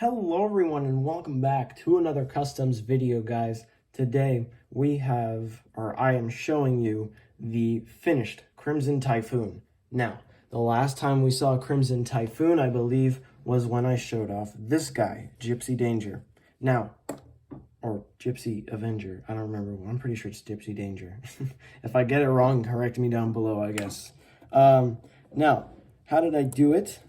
Hello everyone and welcome back to another customs video, guys. Today I am showing you the finished Crimson Typhoon. Now, the last time we saw Crimson Typhoon, I believe, was when I showed off this guy, Gypsy Danger. Now, or Gypsy Avenger, I don't remember. I'm pretty sure it's Gypsy Danger. If I get it wrong, correct me down below, I guess. Now, how did I do it?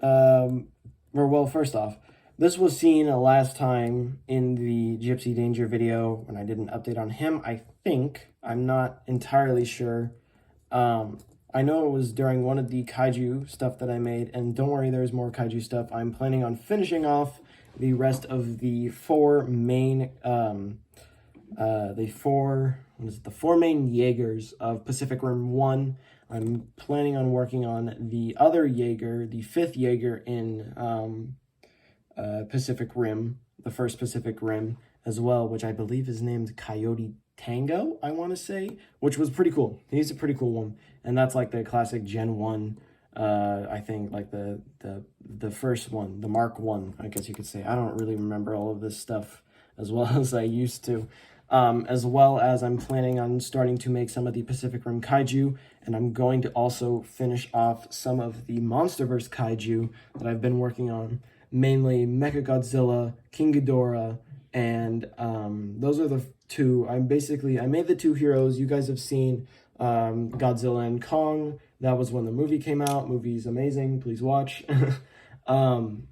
Well, first off, this was seen last time in the Gypsy Danger video when I did an update on him, I think. I'm not entirely sure. I know it was during one of the kaiju stuff that I made, and don't worry, there's more kaiju stuff. I'm planning on finishing off the rest of the four main, the four main Jaegers of Pacific Rim 1. I'm planning on working on the other Jaeger, the fifth Jaeger in Pacific Rim, the first Pacific Rim as well, which I believe is named Coyote Tango, I want to say, which was pretty cool. He's a pretty cool one, and that's like the classic Gen 1, I think, like the first one, the Mark 1, I guess you could say. I don't really remember all of this stuff as well as I used to. As well as I'm planning on starting to make some of the Pacific Rim kaiju, and I'm going to also finish off some of the MonsterVerse kaiju that I've been working on, mainly Mechagodzilla, King Ghidorah, and those are the two. I made the two heroes. You guys have seen Godzilla and Kong. That was when the movie came out. Movie's amazing. Please watch. And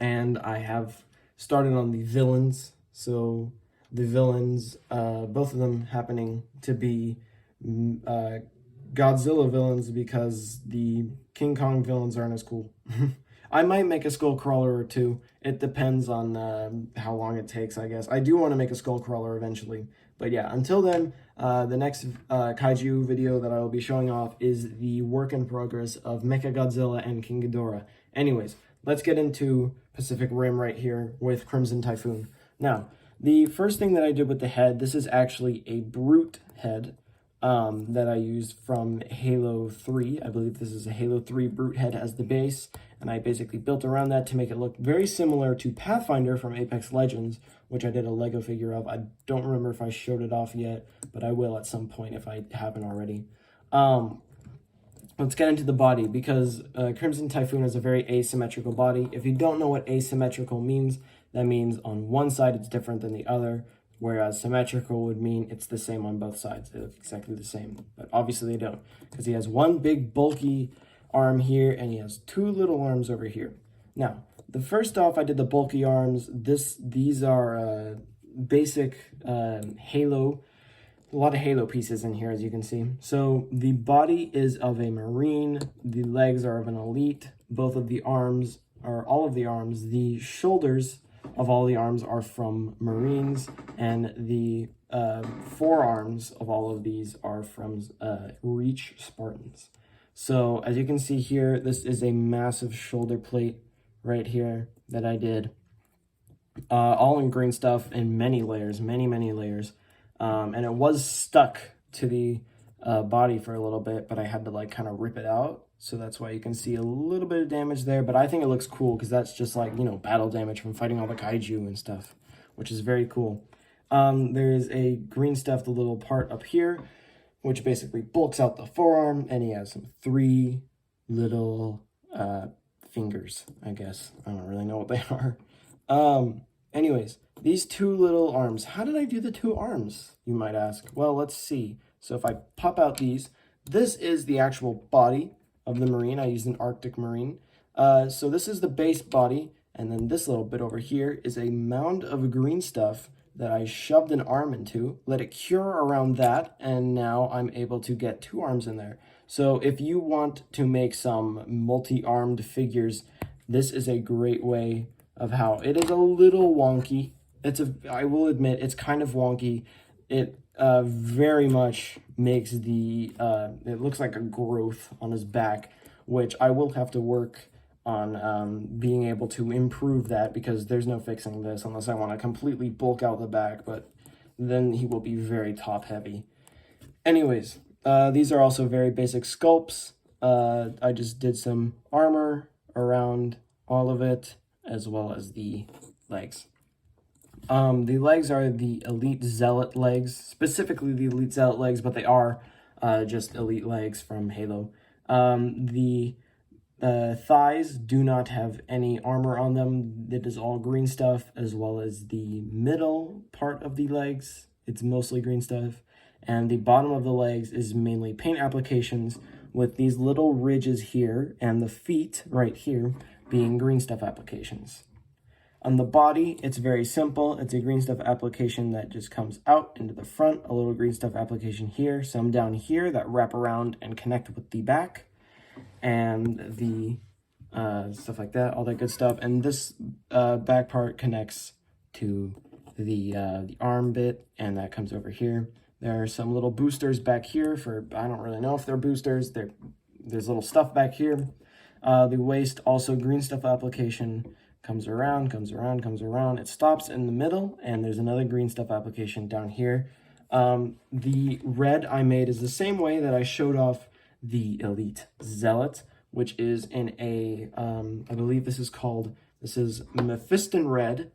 I have started on the villains. So the villains, both of them happening to be Godzilla villains because the King Kong villains aren't as cool. I might make a skull crawler or two. It depends on how long it takes, I guess. I do want to make a skull crawler eventually. But yeah, until then, the next kaiju video that I will be showing off is the work in progress of Mechagodzilla and King Ghidorah. Anyways, let's get into Pacific Rim right here with Crimson Typhoon. Now, the first thing that I did with the head, this is actually a brute head that I used from Halo 3. I believe this is a Halo 3 brute head as the base, and I basically built around that to make it look very similar to Pathfinder from Apex Legends, which I did a Lego figure of. I don't remember if I showed it off yet, but I will at some point if I haven't already. Let's get into the body, because Crimson Typhoon is a very asymmetrical body. If you don't know what asymmetrical means, that means on one side it's different than the other, whereas symmetrical would mean it's the same on both sides. They look exactly the same, but obviously they don't, because he has one big bulky arm here, and he has two little arms over here. Now, the first off, I did the bulky arms. These are basic Halo. A lot of Halo pieces in here, as you can see. So the body is of a Marine. The legs are of an Elite. Both of the arms, or all of the arms, the shoulders of all the arms are from Marines, and the forearms of all of these are from Reach Spartans. So as you can see here, this is a massive shoulder plate right here that I did. All in green stuff in many layers, many layers. And it was stuck to the body for a little bit, but I had to like kind of rip it out. So that's why you can see a little bit of damage there, but I think it looks cool because that's just like, you know, battle damage from fighting all the kaiju and stuff, which is very cool. There's a green stuffed little part up here, which basically bulks out the forearm, and he has some three little fingers, I guess. I don't really know what they are. Anyways, these two little arms. How did I do the two arms, you might ask? Well, let's see. So if I pop out these, this is the actual body of the Marine. I used an Arctic Marine. So this is the base body, and then this little bit over here is a mound of green stuff that I shoved an arm into, let it cure around that, and now I'm able to get two arms in there. So if you want to make some multi-armed figures, this is a great way of how. It is a little wonky. I will admit, it's kind of wonky. It very much makes the, it looks like a growth on his back, which I will have to work on being able to improve that, because there's no fixing this unless I want to completely bulk out the back, but then he will be very top heavy. Anyways, these are also very basic sculpts. I just did some armor around all of it, as well as the legs. The legs are the Elite Zealot legs, specifically the Elite Zealot legs, but they are just Elite legs from Halo. The thighs do not have any armor on them. It is all green stuff, as well as the middle part of the legs. It's mostly green stuff. And the bottom of the legs is mainly paint applications with these little ridges here and the feet right here being green stuff applications. On the body, it's very simple. It's a green stuff application that just comes out into the front, a little green stuff application here, some down here that wrap around and connect with the back, and the stuff like that, all that good stuff. And this back part connects to the arm bit, and that comes over here. There are some little boosters back here for, I don't really know if they're boosters. There's little stuff back here. The waist, also green stuff application, comes around. It stops in the middle, and there's another green stuff application down here. The red I made is the same way that I showed off the Elite Zealot, which is in a, I believe this is Mephiston Red,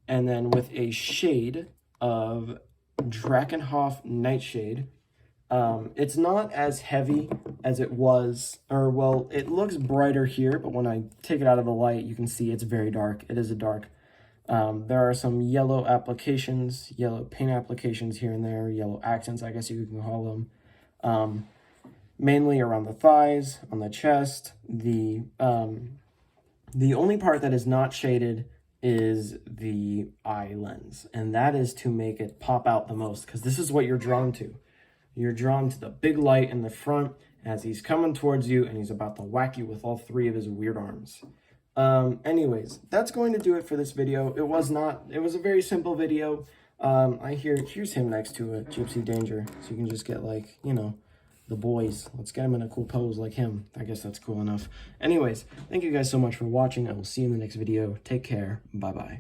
and then with a shade of Drakenhof Nightshade. It's not as heavy as it was, or well, it looks brighter here, but when I take it out of the light, you can see it's very dark. It is a dark. There are some yellow applications, yellow paint applications here and there, yellow accents, I guess you can call them. Mainly around the thighs, on the chest. The only part that is not shaded is the eye lens, and that is to make it pop out the most, because this is what you're drawn to. You're drawn to the big light in the front as he's coming towards you, and he's about to whack you with all three of his weird arms. Anyways, that's going to do it for this video. It was a very simple video. Here's him next to a Gypsy Danger, so you can just get, like, you know, the boys. Let's get him in a cool pose like him. I guess that's cool enough. Anyways, thank you guys so much for watching. I will see you in the next video. Take care. Bye-bye.